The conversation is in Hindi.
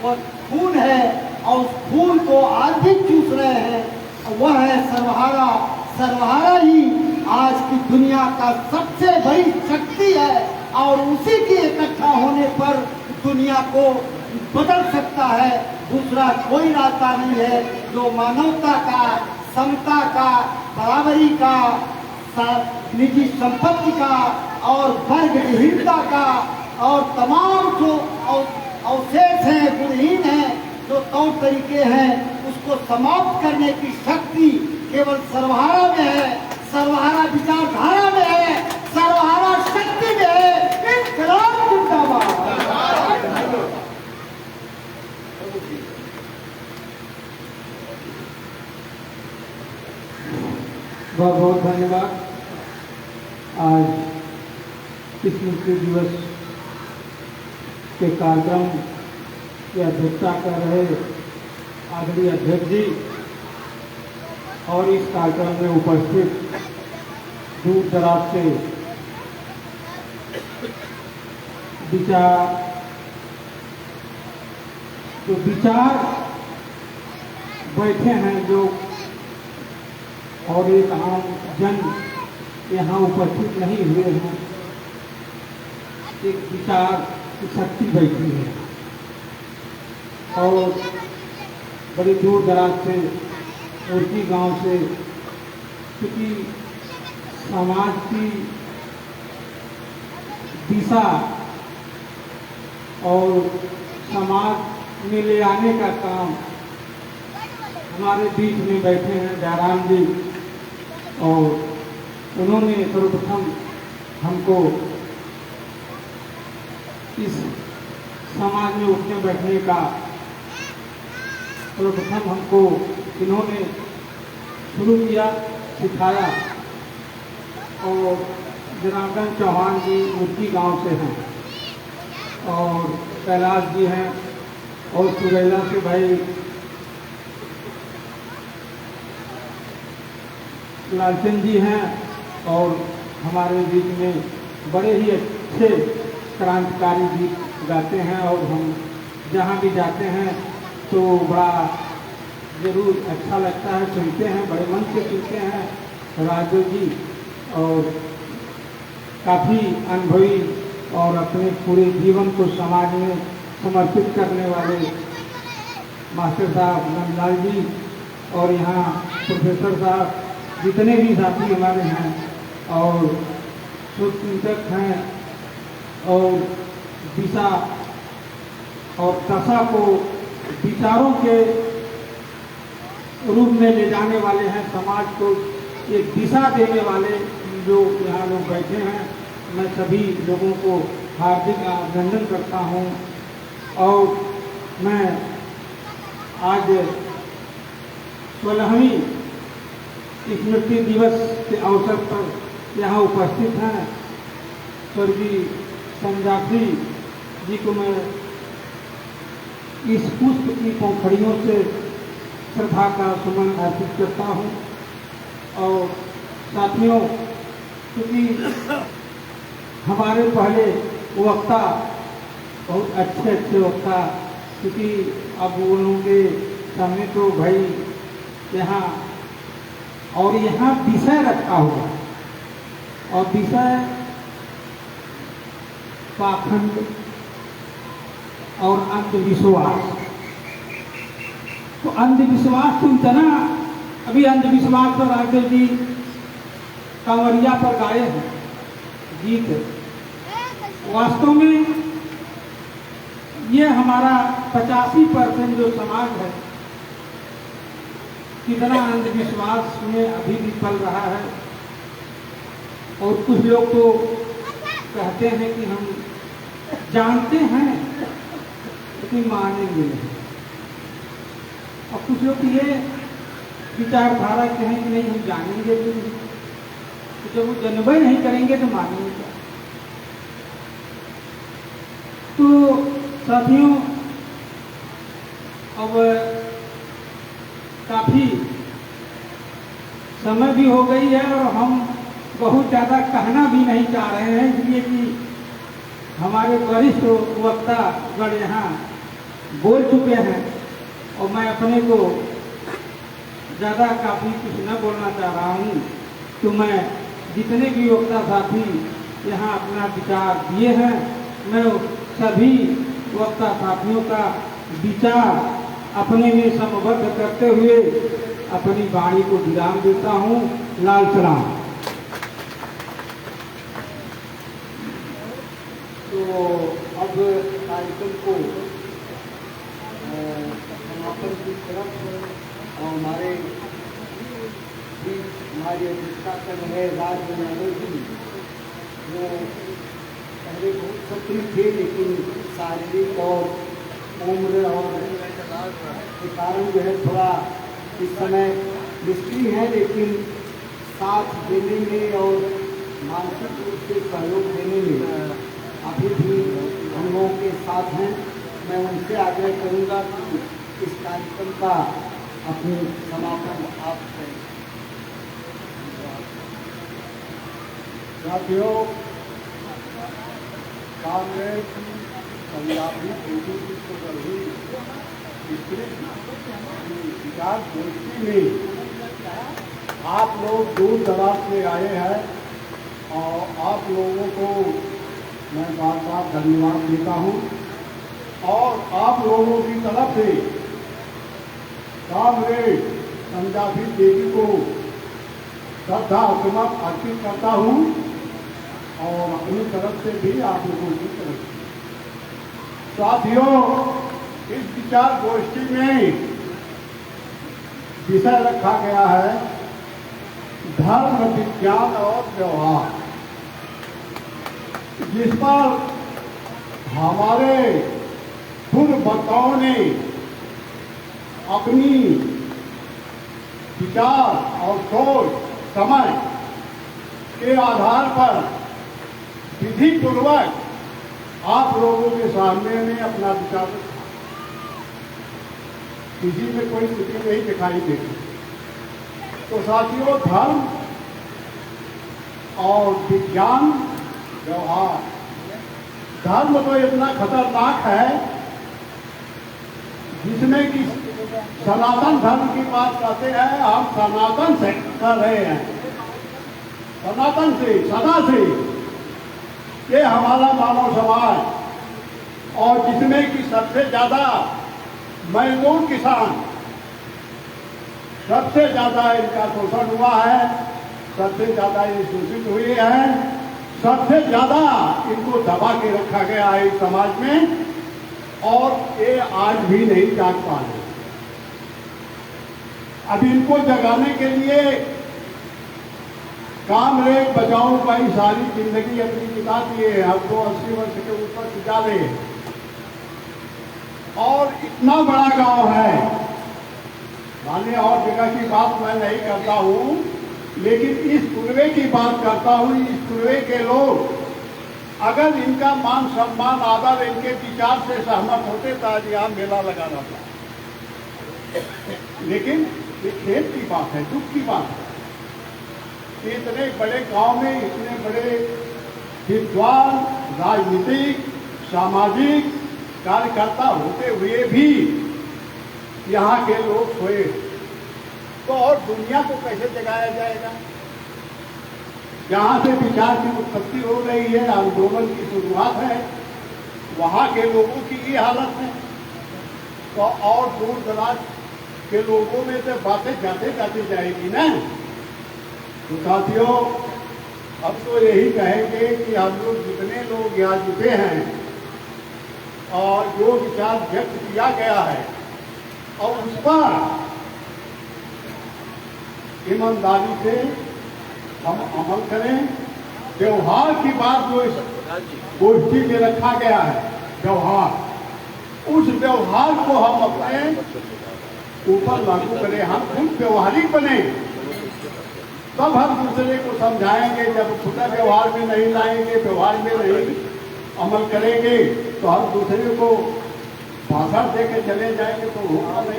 वह खून है और उस खून को आज भी चूस रहे हैं। वह है सर्वहारा। सर्वहारा ही आज की दुनिया का सबसे बड़ी शक्ति है और उसी के इकट्ठा होने पर दुनिया को बदल सकता है। दूसरा कोई रास्ता नहीं है जो मानवता का, समता का, बराबरी का, निजी संपत्ति का और वर्ग विहीनता का और तमाम जो अवशेष हैं, गुणहीन हैं, जो तौर तरीके हैं, उसको समाप्त करने की शक्ति केवल सर्वहारा में है। सर्वहारा विचारधारा में है, सर्वहारा शक्ति में है। इनकलाब जिंदाबाद। बहुत बहुत धन्यवाद। आज इस स्मृति दिवस के कार्यक्रम की अध्यक्षता कर रहे आदरणीय अध्यक्ष जी और इस कार्यक्रम में उपस्थित दूर दराज से विचार बैठे हैं जो और एक आम जन यहाँ उपस्थित नहीं हुए हैं, एक विचार की शक्ति बैठी है और बड़ी दूर दराज से उर्की गांव से, क्योंकि समाज की दिशा और समाज में ले आने का काम हमारे बीच में बैठे हैं जयराम जी और उन्होंने सर्वप्रथम हमको इस समाज में उठने बैठने का सर्वप्रथम हमको इन्होंने शुरू किया, सिखाया। और जनार्दन चौहान जी उर्की गांव से हैं और कैलाश जी हैं और सुरैला से भाई लालचंद जी हैं और हमारे बीच में बड़े ही अच्छे क्रांतिकारी गीत गाते हैं और हम जहाँ भी जाते हैं तो बड़ा जरूर अच्छा लगता है, सुनते हैं, बड़े मन से सुनते हैं। राजू जी और काफ़ी अनुभवी और अपने पूरे जीवन को समाज में समर्पित करने वाले मास्टर साहब नंदलाल जी और यहाँ प्रोफेसर साहब, जितने भी साथी हमारे हैं और चिंतक हैं और दिशा और दशा को विचारों के रूप में ले जाने वाले हैं, समाज को एक दिशा देने वाले जो यहाँ लोग बैठे हैं, मैं सभी लोगों को हार्दिक अभिनंदन करता हूँ। और मैं आज 16वीं स्मृति दिवस के अवसर पर यहाँ उपस्थित हैं। स्वर्गीय संजात्री जी को मैं इस पुष्प की पोखरियों से श्रद्धा का सुमन अर्पित करता हूँ। और साथियों, क्योंकि हमारे पहले वक्ता बहुत अच्छे वक्ता, क्योंकि अब उनके सामने तो भाई यहाँ और यहाँ विषय रखा हुआ और विषय पाखंड और अंधविश्वास। तो अंधविश्वास तो इतना, अभी अंधविश्वास पर राजेश जी कांवरिया पर गाए हैं गीत। वास्तव में ये हमारा 85% जो समाज है, कितना अंधविश्वास में अभी भी पल रहा है। और कुछ लोग तो कहते हैं कि हम जानते हैं लेकिन मानेंगे नहीं, और कुछ लोग ये विचारधारा के हैं कि नहीं हम जानेंगे भी नहीं, तो जब वो जनबे नहीं करेंगे तो मानेंगे क्या। तो साथियों, अब काफ़ी समय भी हो गई है और हम बहुत ज़्यादा कहना भी नहीं चाह रहे हैं, इसलिए कि हमारे वरिष्ठ वक्ता गण यहाँ बोल चुके हैं और मैं अपने को ज़्यादा काफ़ी कुछ न बोलना चाह रहा हूँ। तो मैं जितने भी वक्ता साथी यहाँ अपना विचार दिए हैं, मैं सभी वक्ता साथियों का विचार अपने में समबद्ध करते हुए अपनी वाणी को विराम देता हूँ। लाल सलाम। तो अब कार्यक्रम को समापन की तरफ और हमारी अध्यक्षता कर रहे राज यादव जी, वो पहले बहुत सक्रिय थे, लेकिन शारीरिक और उम्र और के कारण जो है थोड़ा इस समय निष्क्रिय है, लेकिन साथ देने में और मानसिक रूप से सहयोग देने में अभी भी हम लोगों के साथ हैं। मैं उनसे आग्रह करूंगा कि इस कार्यक्रम का अपनी समापन आप करें। साथियों, कांग्रेस पंजाबी बेटी की सुगढ़ी विचार गोष्ठी में आप लोग दूर दराज से आए हैं और आप लोगों को मैं बार बार धन्यवाद देता हूं। और आप लोगों की तरफ से कांग्रेस पंजाबी देवी को श्रद्धा सुमन अर्पित करता हूं और अपनी तरफ से भी आप लोगों की तरफ से। साथियों, इस विचार गोष्ठी में विषय रखा गया है धर्म, विज्ञान और व्यवहार, जिस पर हमारे पूर्ववक्ताओं ने अपनी विचार और सोच समय के आधार पर विधि पूर्वक आप लोगों के सामने में अपना विचार रखा। किसी में कोई त्रुटि नहीं दिखाई देती। तो साथियों, धर्म और विज्ञान व्यवहार, धर्म तो इतना खतरनाक है जिसमें कि सनातन धर्म की बात करते हैं, हम सनातन से कर रहे हैं, सनातन से, सदा से ये हमारा मानव समाज, और जिसमें कि सबसे ज्यादा मजदूर किसान, सबसे ज्यादा इनका शोषण हुआ है, सबसे ज्यादा ये शोषित हुए हैं, सबसे ज्यादा इनको दबा के रखा गया है इस समाज में, और ये आज भी नहीं जाग पा रहे। अब इनको जगाने के लिए कांग्रेस बचाओ भाई सारी जिंदगी अपनी बिता दिए, हम तो 80 वर्ष के ऊपर सिखा ले, और इतना बड़ा गांव है, माने और जगह की बात मैं नहीं करता हूं, लेकिन इस कुरवे की बात करता हूं। इस कुरवे के लोग अगर इनका मान सम्मान आदर इनके विचार से सहमत होते तो आज यहाँ मेला लगाना था, लेकिन ये खेत की बात है, दुख की बात है। इतने बड़े गांव में इतने बड़े विद्वान, राजनीतिक, सामाजिक कार्यकर्ता होते हुए भी यहाँ के लोग सोए, तो और दुनिया को कैसे जगाया जाएगा? जहाँ से विचार की उत्पत्ति हो रही है, आंदोलन की शुरुआत है, वहाँ के लोगों की ये हालत है, तो और दूर दराज के लोगों में से बातें जाते जाते जाएगी ना। तो साथियों, अब तो यही कहेंगे कि हम लोग जितने लोग यहाँ जुटे हैं और जो विचार व्यक्त किया गया है और उस पर ईमानदारी से हम अमल करें। व्यवहार की बात जो इस गोष्ठी में रखा गया है, व्यवहार, उस व्यवहार को हम अपने ऊपर लागू करें, हम खुद व्यवहारिक बने, तब हम दूसरे को समझाएंगे। जब खुद व्यवहार में नहीं लाएंगे, व्यवहार में नहीं अमल करेंगे, तो हम दूसरे को भाषण दे के चले जाएंगे तो होगा नहीं।